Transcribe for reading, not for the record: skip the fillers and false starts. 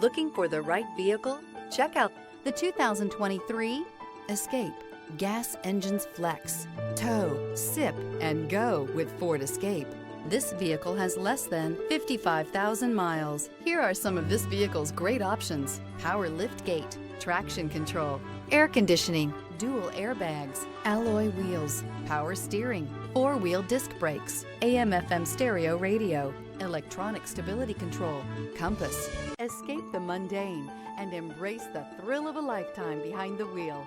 Looking for the right vehicle? Check out the 2023 Escape. Gas engines flex, tow, sip, and go with Ford Escape. This vehicle has less than 55,000 miles. Here are some of this vehicle's great options: power liftgate, traction control, air conditioning, dual airbags, alloy wheels, power steering, four-wheel disc brakes, AM/FM stereo radio, electronic stability control, compass. Escape the mundane and embrace the thrill of a lifetime behind the wheel.